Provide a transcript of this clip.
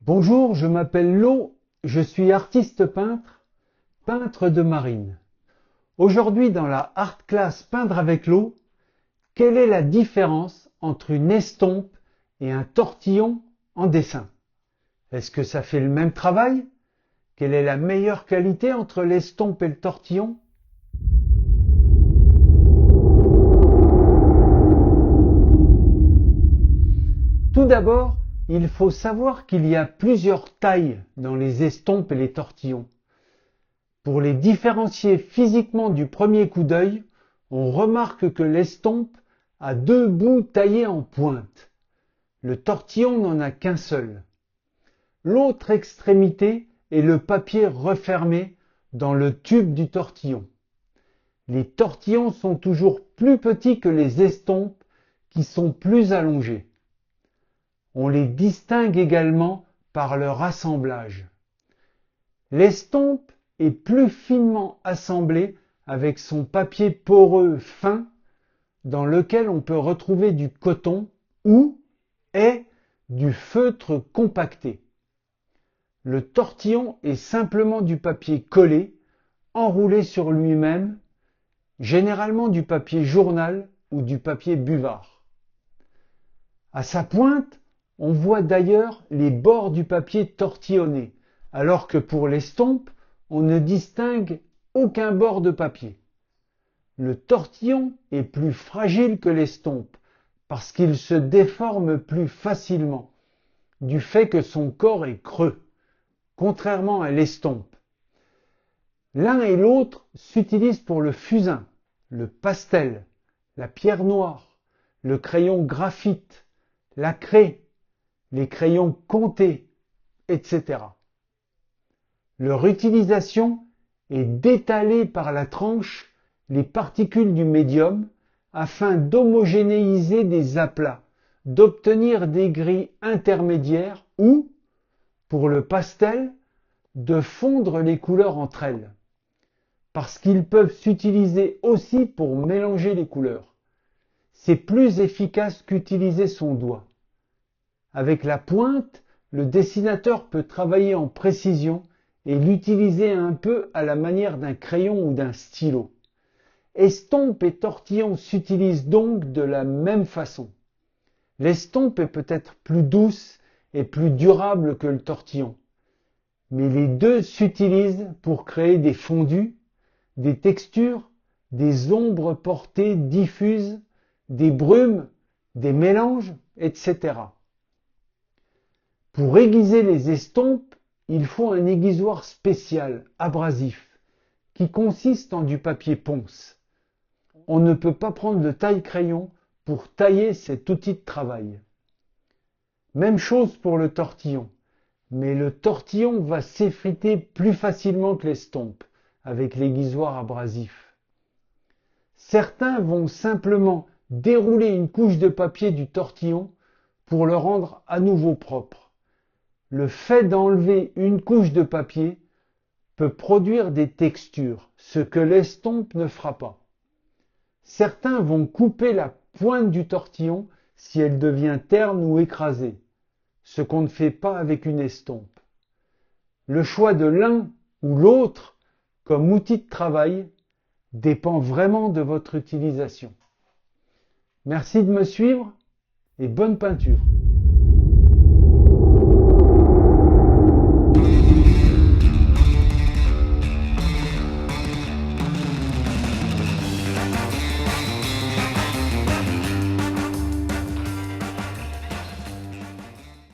Bonjour, je m'appelle Lo, je suis artiste peintre de marine. Aujourd'hui dans la Art Class Peindre avec l'eau, quelle est la différence entre une estompe et un tortillon en dessin? Est-ce que ça fait le même travail? Quelle est la meilleure qualité entre l'estompe et le tortillon? Tout d'abord, il faut savoir qu'il y a plusieurs tailles dans les estompes et les tortillons. Pour les différencier physiquement du premier coup d'œil, on remarque que l'estompe a deux bouts taillés en pointe. Le tortillon n'en a qu'un seul. L'autre extrémité est le papier refermé dans le tube du tortillon. Les tortillons sont toujours plus petits que les estompes qui sont plus allongées. On les distingue également par leur assemblage. L'estompe est plus finement assemblée avec son papier poreux fin dans lequel on peut retrouver du coton ou du feutre compacté. Le tortillon est simplement du papier collé, enroulé sur lui-même, généralement du papier journal ou du papier buvard. À sa pointe, on voit d'ailleurs les bords du papier tortillonné, alors que pour l'estompe, on ne distingue aucun bord de papier. Le tortillon est plus fragile que l'estompe, parce qu'il se déforme plus facilement, du fait que son corps est creux, contrairement à l'estompe. L'un et l'autre s'utilisent pour le fusain, le pastel, la pierre noire, le crayon graphite, la craie, les crayons comptés, etc. Leur utilisation est d'étaler par la tranche les particules du médium afin d'homogénéiser des aplats, d'obtenir des gris intermédiaires ou, pour le pastel, de fondre les couleurs entre elles, parce qu'ils peuvent s'utiliser aussi pour mélanger les couleurs. C'est plus efficace qu'utiliser son doigt. Avec la pointe, le dessinateur peut travailler en précision et l'utiliser un peu à la manière d'un crayon ou d'un stylo. Estompe et tortillon s'utilisent donc de la même façon. L'estompe est peut-être plus douce et plus durable que le tortillon, mais les deux s'utilisent pour créer des fondus, des textures, des ombres portées diffuses, des brumes, des mélanges, etc. Pour aiguiser les estompes, il faut un aiguisoir spécial, abrasif, qui consiste en du papier ponce. On ne peut pas prendre de taille-crayon pour tailler cet outil de travail. Même chose pour le tortillon, mais le tortillon va s'effriter plus facilement que l'estompe, avec l'aiguisoir abrasif. Certains vont simplement dérouler une couche de papier du tortillon pour le rendre à nouveau propre. Le fait d'enlever une couche de papier peut produire des textures, ce que l'estompe ne fera pas. Certains vont couper la pointe du tortillon si elle devient terne ou écrasée, ce qu'on ne fait pas avec une estompe. Le choix de l'un ou l'autre comme outil de travail dépend vraiment de votre utilisation. Merci de me suivre et bonne peinture.